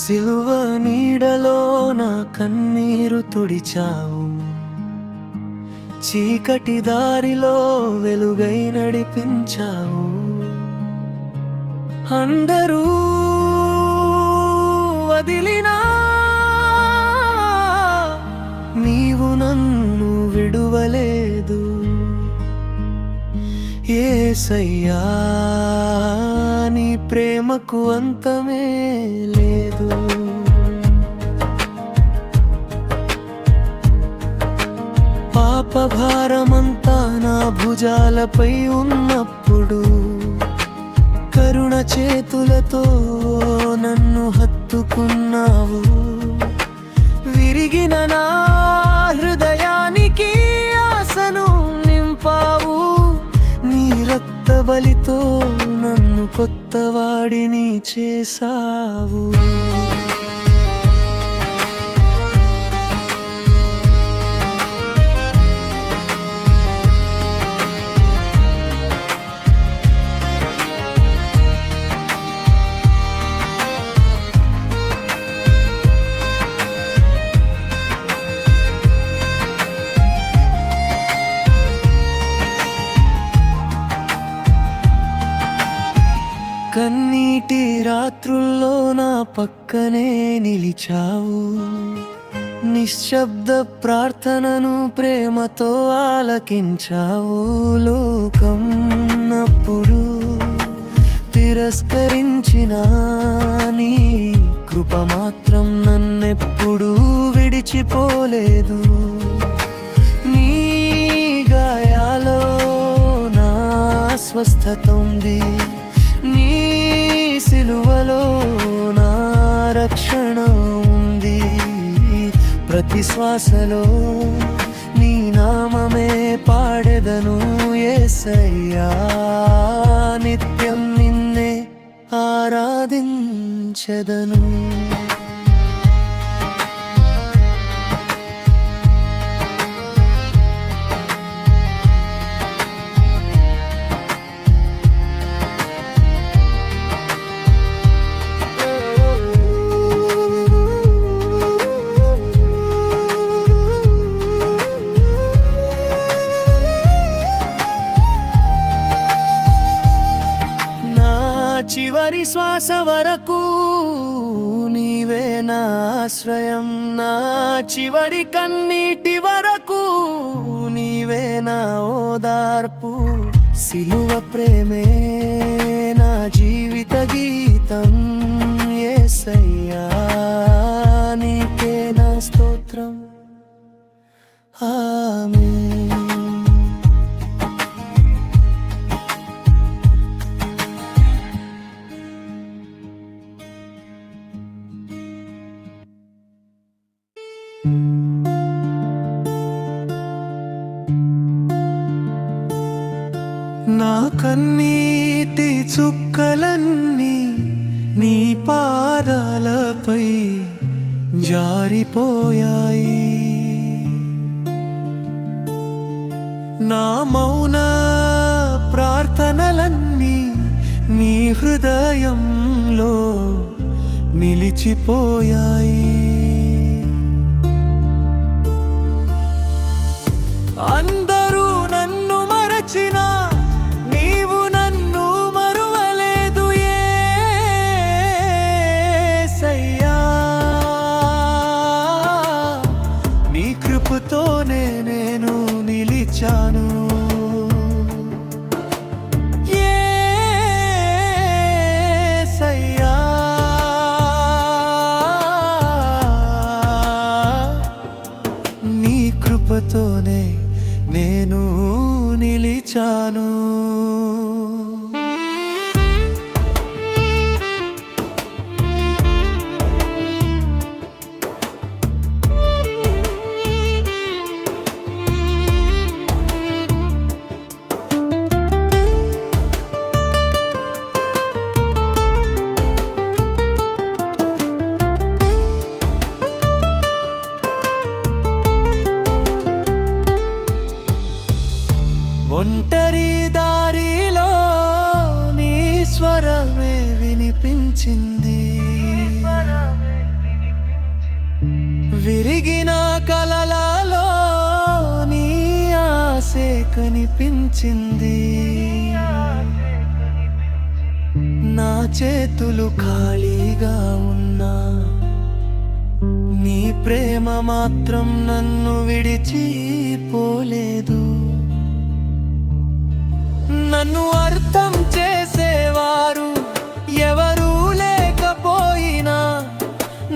సిలువ నీడలో నా కన్నీరు తుడిచావు, చీకటి దారిలో వెలుగై నడిపించావు. అందరూ వదిలినా నీవు నన్ను విడువలేదు. యేసయ్యా, నీ ప్రేమకు అంతమే లేదు. పాప భారమంతా నా భుజాలపై ఉన్నప్పుడు కరుణ చేతులతో నన్ను హత్తుకున్నావు. విరిగిన నా హృదయానికి ఆశను నింపావు. నీ రక్త బలితో నన్ను కొత్తవాడిని చేసావు. కన్నీటి రాత్రుల్లో నా పక్కనే నిలిచావు. నిశ్శబ్ద ప్రార్థనను ప్రేమతో ఆలకించావు. లోకం నప్పుడు తిరస్కరించిన నీ కృప మాత్రం నన్నెప్పుడూ విడిచిపోలేదు. నీ గాయాలో నా స్వస్థత ఉంది, నీ సిలువలో నా రక్షణ ఉంది. ప్రతి శ్వాసలో నీ నామమే పాడెదను. యేసయ్యా, నిత్యం నిన్నే ఆరాధించెదను. చివరి శ్వాస వరకు నీవే నా ఆశ్రయం. నా చివరి కన్నీటి వరకు నీవే నా ఓదార్పు. సిలువ ప్రేమే నా జీవిత గీతం. యేసయ్యా, నీకే నా స్తోత్రం. ఆమేన్. నా కన్నీటి చుక్కలన్నీ నీ పాదాలపై జారిపోయాయి. నా మౌన ప్రార్థనలన్నీ నీ హృదయంలో నిలిచిపోయాయి. అందరూ నన్ను మరచినా నీవు నన్ను మరువలేదు. యేసయ్యా, నీ కృపతోనే నేను నిలిచాను. యేసయ్యా, నీ కృపతోనే నేను నిలిచాను. ఒంటరి దారిలో తిరిగిన కలలలో నీ ఆసే కనిపించింది. నా చేతులు ఖాళీగా ఉన్నా నీ ప్రేమ మాత్రం నన్ను విడిచిపోలేదు. నన్ను అర్థం చేసేవారు ఎవరూ లేకపోయినా,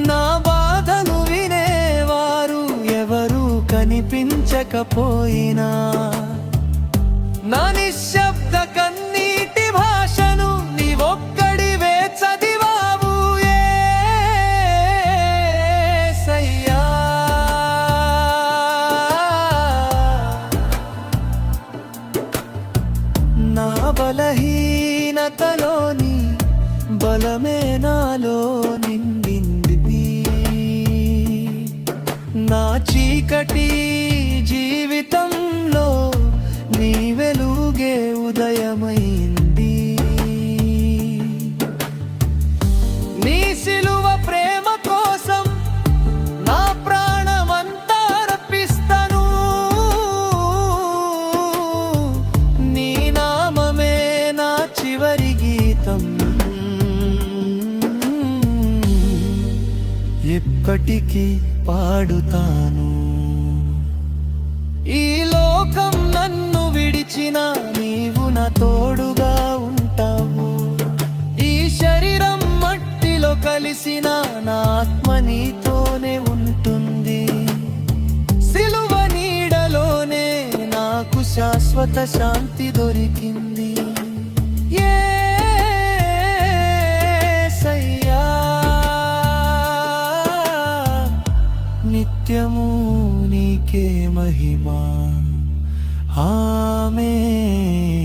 నా బాధలు వినేవారు ఎవరూ కనిపించకపోయినా, నా నిశ్శబ్ద కన్నీటి భాషను నీవొక్కడివే చదివావు యేసయ్యా. నా బలహీనతలోని బలమే నాలో నిండింది. నా చీకటి జీవితంలో నీ వెలుగే ఉదయమైంది. నీ సిలువ ప్రేమ కోసం నా ప్రాణమంతా అర్పిస్తాను. నీ నామమే నా చివరి గీతం, ఎప్పటికీ పాడుతాను. ఈ లోకం నన్ను విడిచినా నీవు నా తోడుగా ఉంటావు. ఈ శరీరం మట్టిలో కలిసిన నా ఆత్మ నీతోనే ఉంటుంది. సిలువ నీడలోనే నాకు శాశ్వత శాంతి దొరికింది. యేసయ్యా, నిత్యము నీకే మహిమా. ఆమేన్.